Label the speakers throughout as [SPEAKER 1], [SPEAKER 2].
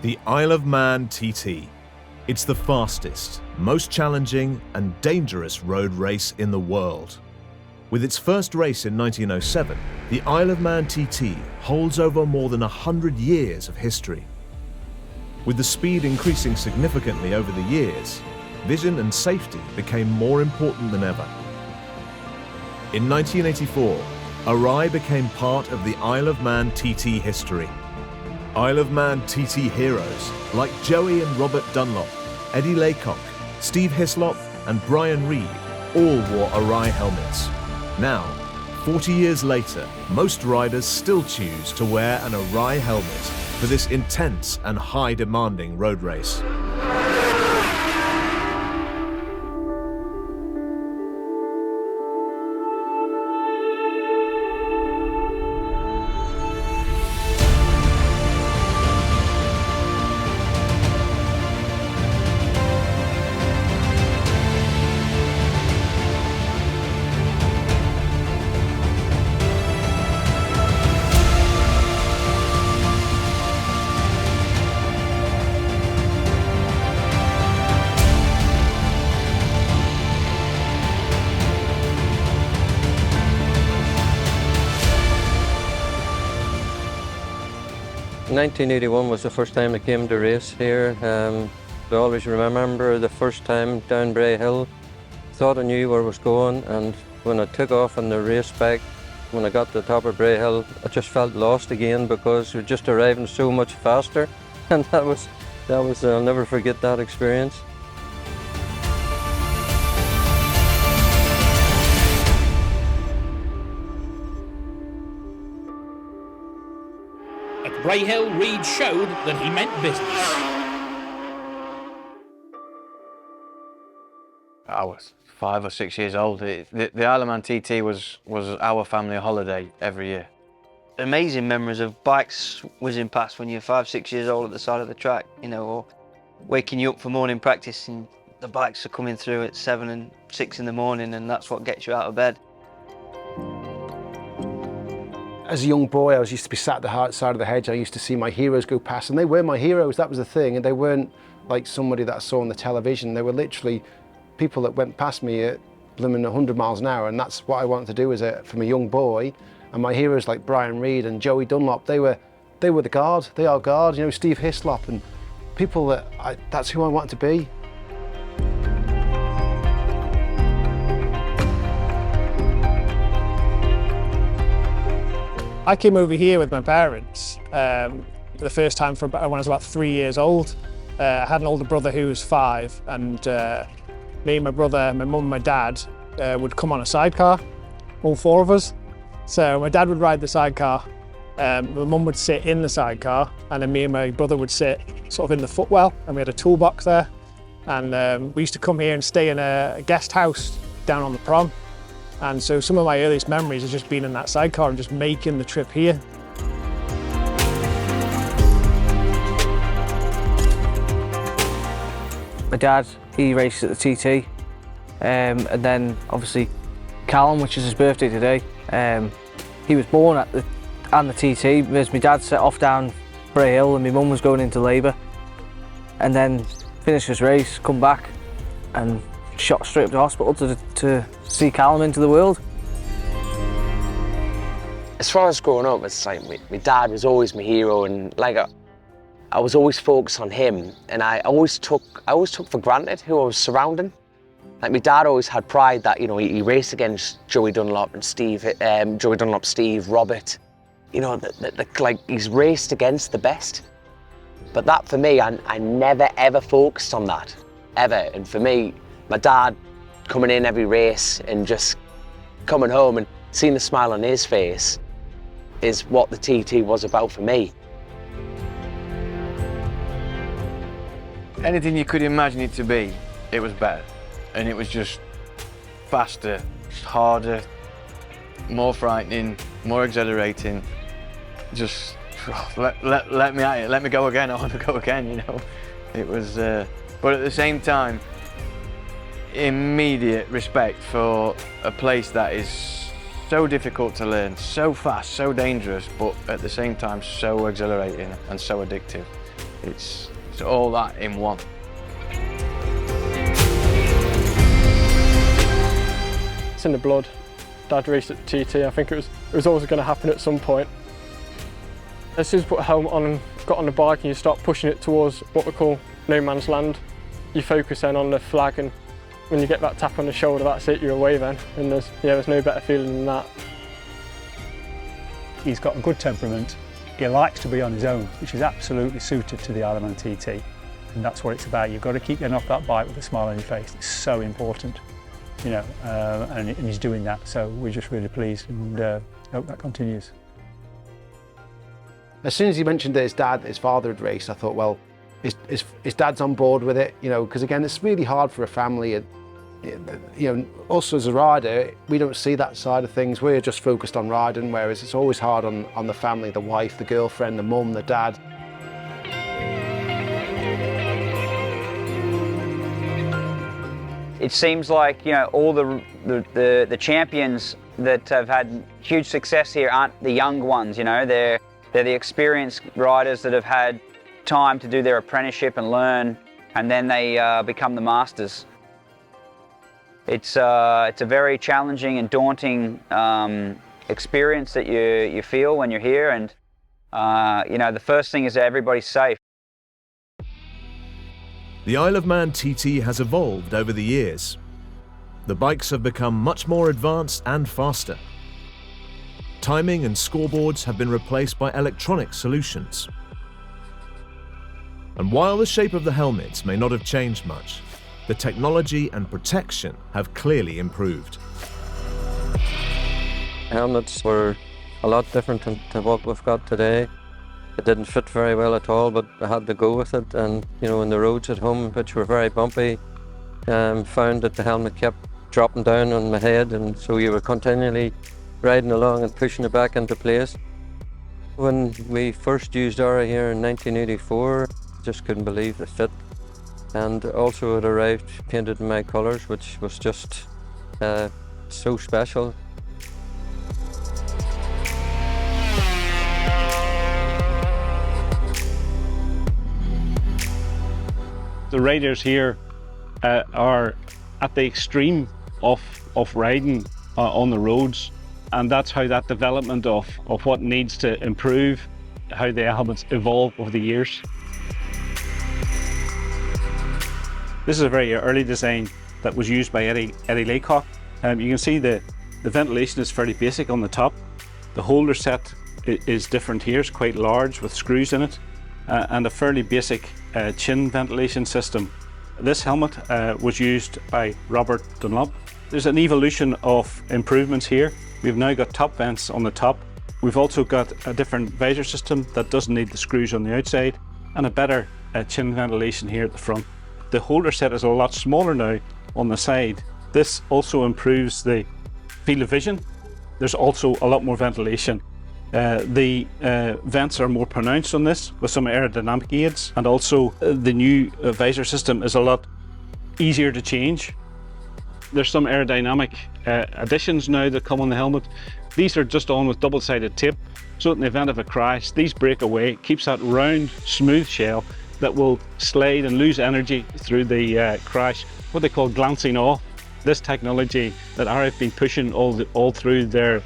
[SPEAKER 1] The Isle of Man TT. It's the fastest, most challenging and dangerous road race in the world. With its first race in 1907, the Isle of Man TT holds over more than 100 years of history. With the speed increasing significantly over the years, vision and safety became more important than ever. In 1984, ARAI became part of the Isle of Man TT history. Isle of Man TT heroes like Joey and Robert Dunlop, Eddie Laycock, Steve Hislop and Brian Reid all wore ARAI helmets. Now, 40 years later, most riders still choose to wear an ARAI helmet for this intense and high-demanding road race.
[SPEAKER 2] In 1981 was the first time I came to race here. I always remember the first time down Bray Hill. Thought I knew where I was going, and when I took off on the race bike, when I got to the top of Bray Hill, I just felt lost again because we were just arriving so much faster, and that was I'll never forget that experience.
[SPEAKER 3] At Bray Hill, Reid showed that he meant business.
[SPEAKER 4] I was 5 or 6 years old. The Isle of Man TT was our family holiday every year.
[SPEAKER 5] Amazing memories of bikes whizzing past when you're 5, 6 years old at the side of the track, you know, or waking you up for morning practice and the bikes are coming through at 7 and 6 in the morning, and that's what gets you out of bed.
[SPEAKER 6] As a young boy, I used to be sat at the side of the hedge. I used to see my heroes go past, and they were my heroes. That was the thing, and they weren't like somebody that I saw on the television. They were literally people that went past me at blooming 100 miles an hour, and that's what I wanted to do from a young boy. And my heroes like Brian Reid and Joey Dunlop, they were the guard. They are guard. You know, Steve Hislop, and people that's who I wanted to be.
[SPEAKER 7] I came over here with my parents for the first time when I was about 3 years old. I had an older brother who was 5, and me, my brother, my mum and my dad would come on a sidecar, all 4 of us. So my dad would ride the sidecar, my mum would sit in the sidecar, and then me and my brother would sit sort of in the footwell, and we had a toolbox there. And we used to come here and stay in a guest house down on the prom. And so some of my earliest memories is just being in that sidecar and just making the trip here.
[SPEAKER 5] My dad, he raced at the TT, and then obviously Callum, which is his birthday today, he was born at the TT, whereas my dad set off down Bray Hill and my mum was going into labour, and then finished his race, come back and shot straight up to hospital to see Callum into the world.
[SPEAKER 8] As far as growing up, it's like my dad was always my hero, and like I was always focused on him, and I always took for granted who I was surrounding. Like my dad always had pride that, you know, he raced against Joey Dunlop and Steve, Robert. You know, like he's raced against the best. But that for me, I never ever focused on that, ever. And for me, my dad coming in every race and just coming home and seeing the smile on his face is what the TT was about for me.
[SPEAKER 4] Anything you could imagine it to be, it was better. And it was just faster, harder, more frightening, more exhilarating. Just let me at it, let me go again, I want to go again, you know. It was, but at the same time, immediate respect for a place that is so difficult to learn, so fast, so dangerous, but at the same time so exhilarating and so addictive. It's all that in one.
[SPEAKER 9] It's in the blood. Dad raced at the TT. I think it was always going to happen at some point. As soon as you put a helmet on and got on the bike and you start pushing it towards what we call no man's land, you focus then on the flag, and when you get that tap on the shoulder, that's it, you're away then. And there's no better feeling than that.
[SPEAKER 10] He's got a good temperament. He likes to be on his own, which is absolutely suited to the Isle of Man TT. And that's what it's about. You've got to keep getting off that bike with a smile on your face. It's so important, you know, and he's doing that. So we're just really pleased and hope that continues.
[SPEAKER 6] As soon as he mentioned that his father had raced, I thought, well, his dad's on board with it, you know, because again, it's really hard for a family. And, you know, us as a rider, we don't see that side of things. We're just focused on riding, whereas it's always hard on the family, the wife, the girlfriend, the mum, the dad.
[SPEAKER 11] It seems like, you know, all the champions that have had huge success here aren't the young ones, you know, they're the experienced riders that have had time to do their apprenticeship and learn, and then they become the masters. It's a very challenging and daunting experience that you feel when you're here, and you know, the first thing is that everybody's safe.
[SPEAKER 1] The Isle of Man TT has evolved over the years. The bikes have become much more advanced and faster. Timing and scoreboards have been replaced by electronic solutions. And while the shape of the helmets may not have changed much, the technology and protection have clearly improved.
[SPEAKER 2] Helmets were a lot different to what we've got today. It didn't fit very well at all, but I had to go with it. And you know, on the roads at home, which were very bumpy, found that the helmet kept dropping down on my head, and so you were continually riding along and pushing it back into place. When we first used ARAI here in 1984, just couldn't believe the fit. And also it arrived painted in my colours, which was just so special.
[SPEAKER 12] The riders here are at the extreme of riding on the roads, and that's how that development of what needs to improve, how the helmets evolve over the years. This is a very early design that was used by Eddie Laycock. You can see the ventilation is fairly basic on the top. The holder set is different here, it's quite large with screws in it, and a fairly basic chin ventilation system. This helmet was used by Robert Dunlop. There's an evolution of improvements here. We've now got top vents on the top. We've also got a different visor system that doesn't need the screws on the outside, and a better chin ventilation here at the front. The holder set is a lot smaller now on the side. This also improves the field of vision. There's also a lot more ventilation. The vents are more pronounced on this with some aerodynamic aids, and also the new visor system is a lot easier to change. There's some aerodynamic additions now that come on the helmet. These are just on with double-sided tape, so in the event of a crash, these break away. It keeps that round, smooth shell that will slide and lose energy through the crash, what they call glancing off. This technology that ARAI have been pushing all through the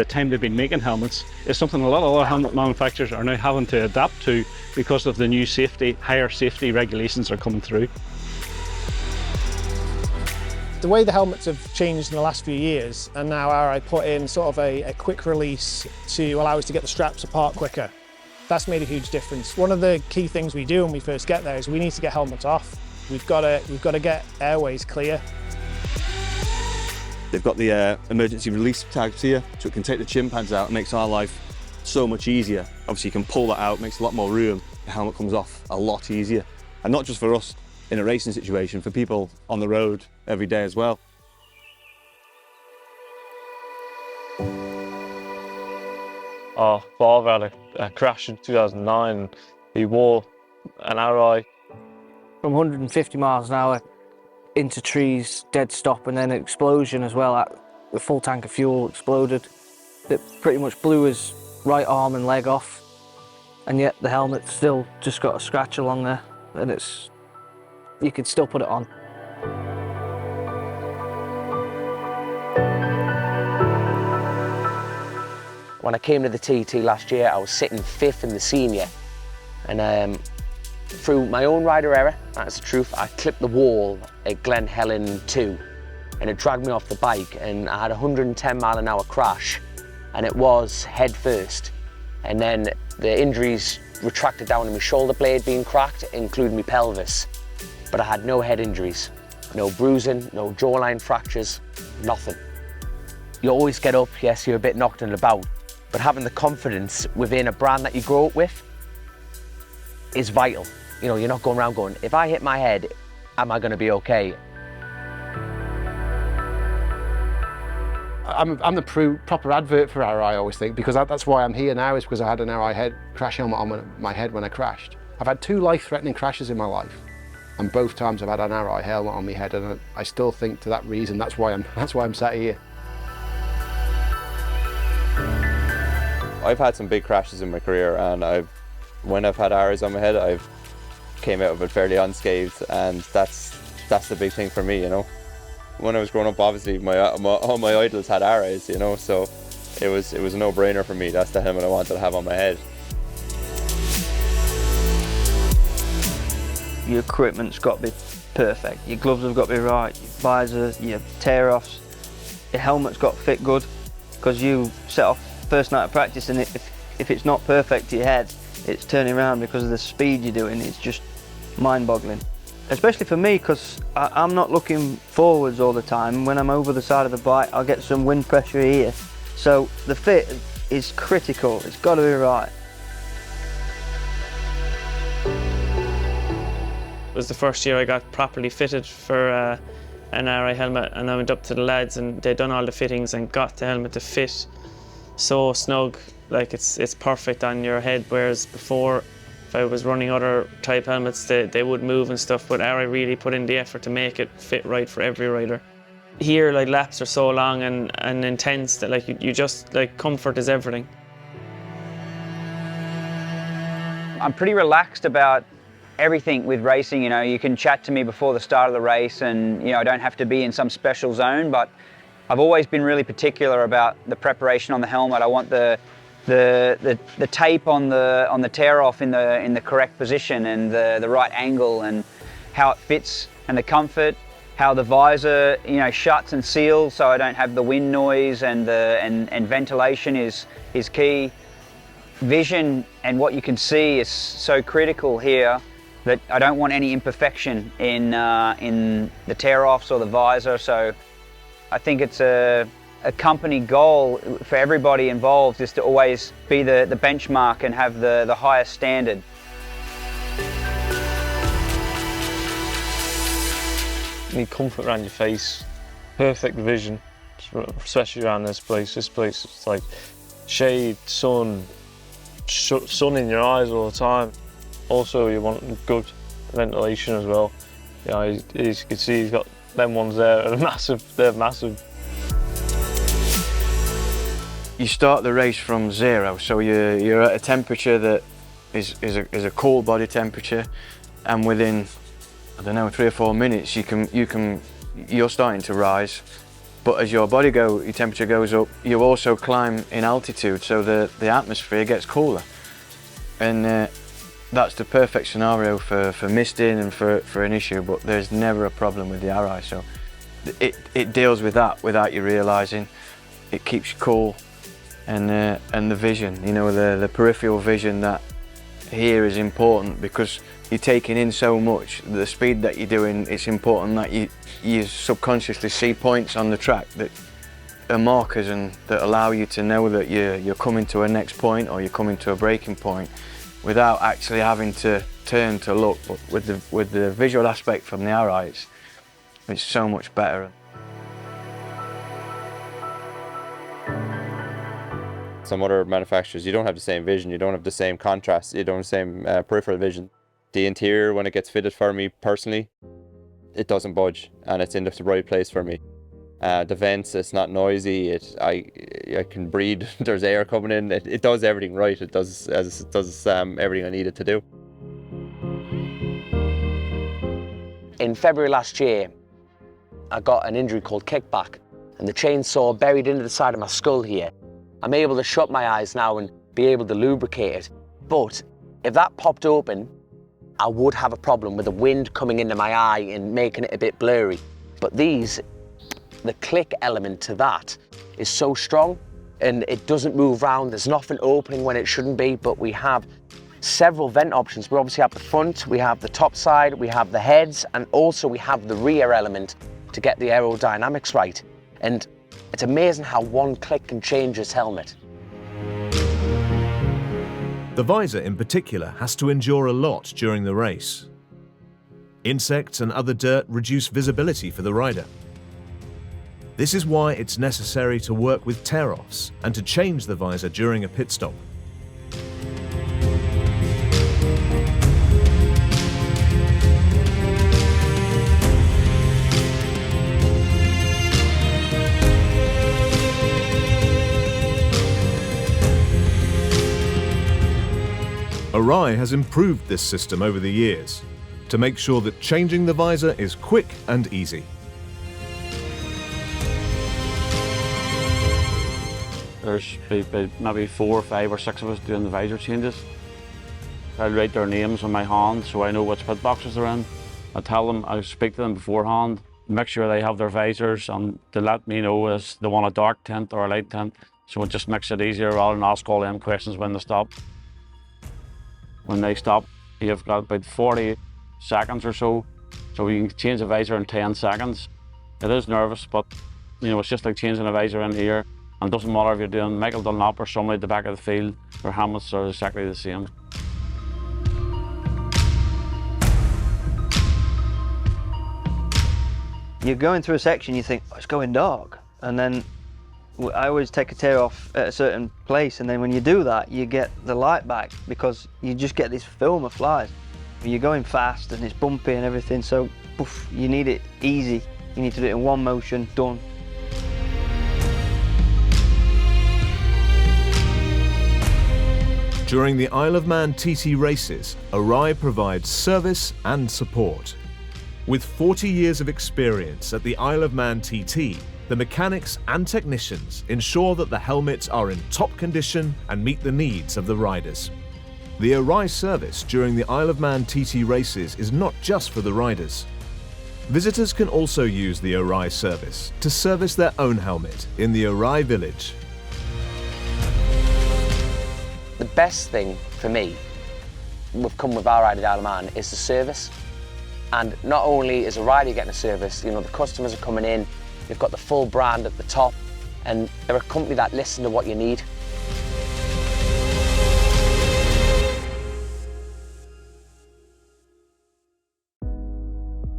[SPEAKER 12] time they've been making helmets is something a lot of other helmet manufacturers are now having to adapt to because of the new higher safety regulations are coming through.
[SPEAKER 7] The way the helmets have changed in the last few years, and now ARAI put in sort of a quick release to allow us to get the straps apart quicker. That's made a huge difference. One of the key things we do when we first get there is we need to get helmets off. We've got to get airways clear.
[SPEAKER 13] They've got the emergency release tags here, so it can take the chin pads out. It makes our life so much easier. Obviously you can pull that out, makes a lot more room. The helmet comes off a lot easier. And not just for us in a racing situation, for people on the road every day as well.
[SPEAKER 9] Our father had a crash in 2009. He wore an ARAI.
[SPEAKER 5] From 150 miles an hour into trees, dead stop, and then an explosion as well. The full tank of fuel exploded. That pretty much blew his right arm and leg off. and yet the helmet's still just got a scratch along there, and you could still put it on.
[SPEAKER 8] When I came to the TT last year, I was sitting 5th in the senior, and through my own rider error, that's the truth, I clipped the wall at Glen Helen 2, and it dragged me off the bike, and I had a 110-mile-an-hour crash, and it was head first. And then the injuries retracted down to my shoulder blade being cracked, including my pelvis. But I had no head injuries, no bruising, no jawline fractures, nothing. You always get up, yes, you're a bit knocked about, but having the confidence within a brand that you grow up with is vital. You know, you're not going around going, if I hit my head, am I going to be okay?
[SPEAKER 6] I'm the proper advert for ARAI, I always think, because that's why I'm here now, is because I had an ARAI crash helmet on my head when I crashed. I've had 2 life-threatening crashes in my life, and both times I've had an ARAI helmet on my head, and I still think to that reason that's why I'm sat here.
[SPEAKER 14] I've had some big crashes in my career, and when I've had arrows on my head, I've came out of it fairly unscathed, and that's the big thing for me, you know. When I was growing up, obviously all my idols had arrows, you know, so it was a no-brainer for me. That's the helmet I wanted to have on my head.
[SPEAKER 15] Your equipment's got to be perfect. Your gloves have got to be right. Your visor, your tear-offs, your helmet's got to fit good, because you set off first night of practice, and if it's not perfect to your head, it's turning around because of the speed you're doing. It's just mind-boggling. Especially for me, because I'm not looking forwards all the time. When I'm over the side of the bike, I'll get some wind pressure here. So the fit is critical. It's got to be right.
[SPEAKER 16] It was the first year I got properly fitted for an ARAI helmet, and I went up to the lads and they'd done all the fittings and got the helmet to fit so snug, like it's perfect on your head, whereas before, if I was running other type helmets, they would move and stuff, but ARAI really put in the effort to make it fit right for every rider. Here, like, laps are so long and intense that, like, you just, like, comfort is everything.
[SPEAKER 11] I'm pretty relaxed about everything with racing, you know. You can chat to me before the start of the race, and, you know, I don't have to be in some special zone, but I've always been really particular about the preparation on the helmet. I want the tape on the tear off in the correct position, and the right angle, and how it fits, and the comfort, how the visor, you know, shuts and seals so I don't have the wind noise, and ventilation is key. Vision and what you can see is so critical here, that I don't want any imperfection in the tear offs or the visor. So I think it's a company goal for everybody involved is to always be the benchmark and have the highest standard.
[SPEAKER 17] You need comfort around your face, perfect vision, especially around this place. This place is like shade, sun in your eyes all the time. Also, you want good ventilation as well. You know, as you can see, he's got them ones there, they're massive.
[SPEAKER 4] You start the race from 0, so you're at a temperature that is a cold body temperature, and within, I don't know, 3 or 4 minutes you're starting to rise. But as your temperature goes up, you also climb in altitude, so the atmosphere gets cooler, and that's the perfect scenario for misting and for an issue. But there's never a problem with the ARAI, so it deals with that without you realising. It keeps you cool. And the vision, you know, the peripheral vision that here is important, because you're taking in so much. The speed that you're doing, it's important that you subconsciously see points on the track that are markers and that allow you to know that you're coming to a next point or you're coming to a breaking point without actually having to turn to look. But with the visual aspect from the ARAI, it's so much better.
[SPEAKER 14] Some other manufacturers, you don't have the same vision, you don't have the same contrast, you don't have the same peripheral vision. The interior, when it gets fitted for me personally, it doesn't budge, and it's in the right place for me. The vents, it's not noisy. I can breathe. There's air coming in. It does everything right. It does everything I need it to do.
[SPEAKER 8] In February last year, I got an injury called kickback, and the chainsaw buried into the side of my skull here. I'm able to shut my eyes now and be able to lubricate it. But if that popped open, I would have a problem with the wind coming into my eye and making it a bit blurry. But these, the click element to that is so strong and it doesn't move around. There's nothing opening when it shouldn't be, but we have several vent options. We obviously have the front, we have the top side, we have the heads, and also we have the rear element to get the aerodynamics right. And it's amazing how one click can change this helmet.
[SPEAKER 1] The visor in particular has to endure a lot during the race. Insects and other dirt reduce visibility for the rider. This is why it's necessary to work with tear-offs and to change the visor during a pit stop. ARAI has improved this system over the years to make sure that changing the visor is quick and easy.
[SPEAKER 12] There's maybe 4 or 5 or 6 of us doing the visor changes. I write their names on my hand so I know which pit boxes they're in. I tell them, I speak to them beforehand, make sure they have their visors, and to let me know if they want a dark tint or a light tint, so it just makes it easier rather than ask all them questions when they stop. When they stop, you've got about 40 seconds or so you can change the visor in 10 seconds. It is nervous, but you know, it's just like changing a visor in here, and it doesn't matter if you're doing Michael Dunlop or somebody at the back of the field, their helmets are exactly the same.
[SPEAKER 15] You're going through a section, you think, oh, it's going dark, and then I always take a tear off at a certain place, and then when you do that, you get the light back because you just get this film of flies. You're going fast and it's bumpy and everything, so poof, you need it easy. You need to do it in one motion, done.
[SPEAKER 1] During the Isle of Man TT races, ARAI provides service and support. With 40 years of experience at the Isle of Man TT, the mechanics and technicians ensure that the helmets are in top condition and meet the needs of the riders. The ARAI service during the Isle of Man TT races is not just for the riders. Visitors can also use the ARAI service to service their own helmet in the ARAI village.
[SPEAKER 8] The best thing for me, we've come with ARAI to the Isle of Man, is the service. And not only is a rider getting a service, you know, the customers are coming in, they've got the full brand at the top, and they're a company that listens to what you need.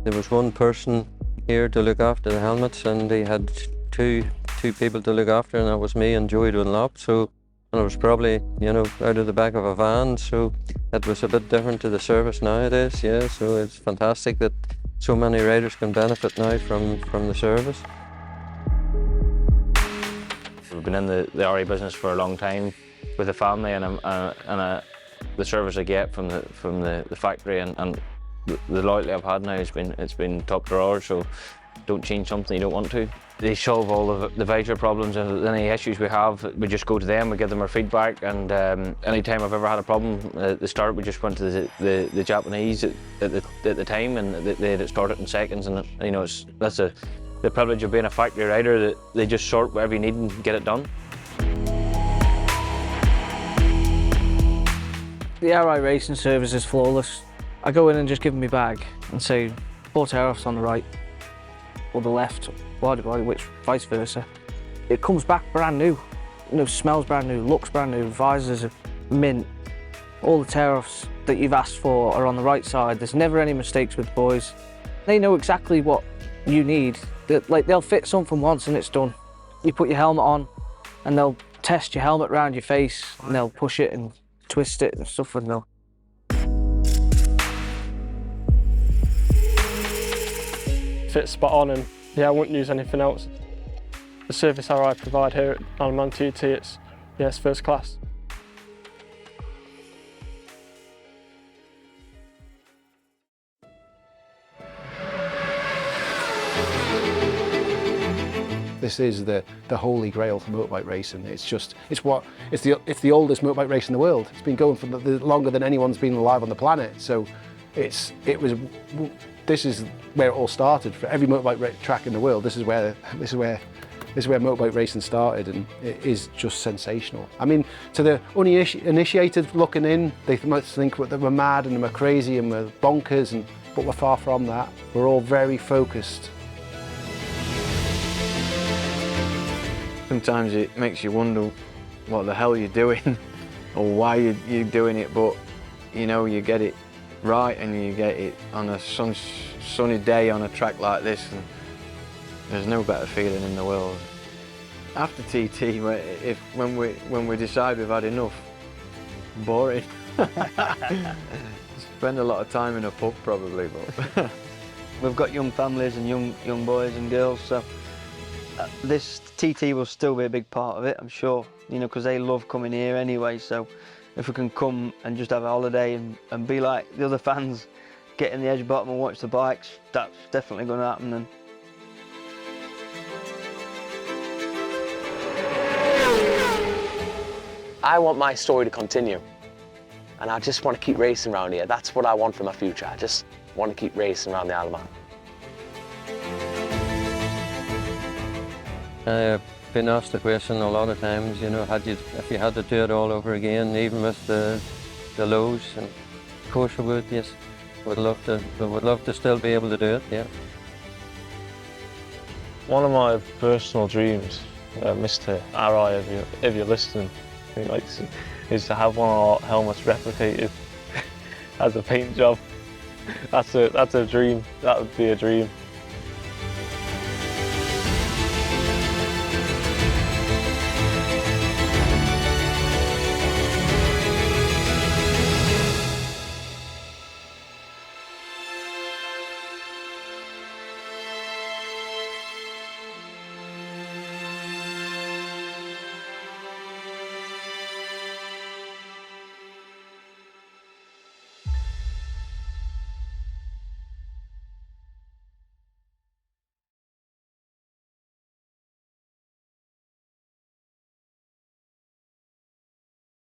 [SPEAKER 2] There was one person here to look after the helmets, and they had two people to look after, and that was me and Joey Dunlop. So, and I was probably, you know, out of the back of a van, so that was a bit different to the service nowadays. Yeah, so it's fantastic that so many riders can benefit now from the service.
[SPEAKER 18] We've been in the ARAI business for a long time with the family, and the service I get from the factory and the loyalty I've had now it's been top drawer. So don't change something you don't want to. They solve all of the visor problems, and any issues we have, we just go to them, we give them our feedback, and any time I've ever had a problem at the start, we just went to the Japanese at the time, and they had it started in seconds, and you know, that's the privilege of being a factory rider, that they just sort whatever you need and get it done.
[SPEAKER 5] The ARAI racing service is flawless. I go in and just give them my bag and say, 4 tear-offs on the right or the left, which vice versa. It comes back brand new. You know, smells brand new, looks brand new, visors are mint. All the tear-offs that you've asked for are on the right side. There's never any mistakes with the boys. They know exactly what you need. They'll fit something once and it's done. You put your helmet on and they'll test your helmet around your face and they'll push it and twist it and stuff, and they'll
[SPEAKER 9] fits spot on, and yeah, I wouldn't use anything else. the service ARAI provide here at Isle of Man TT, it's first class.
[SPEAKER 6] This is the holy grail for motorbike racing. It's the oldest motorbike race in the world. It's been going for longer than anyone's been alive on the planet. So this is where it all started. For every motorbike track in the world, this is where motorbike racing started, and it is just sensational. I mean, to the uninitiated looking in, they might think that we're mad and we're crazy and we're bonkers, but we're far from that. We're all very focused.
[SPEAKER 4] Sometimes it makes you wonder what the hell you're doing or why you're doing it, but you know, you get it right and you get it on a sunny day on a track like this, and there's no better feeling in the world. After TT, when we decide we've had enough, boring. Spend a lot of time in a pub probably, but
[SPEAKER 15] we've got young families and young boys and girls, so this TT will still be a big part of it, I'm sure, you know, because they love coming here anyway. So if we can come and just have a holiday and be like the other fans, get in the edge bottom and watch the bikes, that's definitely going to happen then.
[SPEAKER 8] I want my story to continue, and I just want to keep racing around here. That's what I want for my future. I just want to keep racing around the Isle of Man.
[SPEAKER 2] I've been asked the question a lot of times, you know, if you had to do it all over again, even with the lows, and of course I would, yes. We would love to still be able to do it, yeah.
[SPEAKER 17] One of my personal dreams, Mr. ARAI, if you're listening, is to have one of our helmets replicated as a paint job. That's a dream. That would be a dream.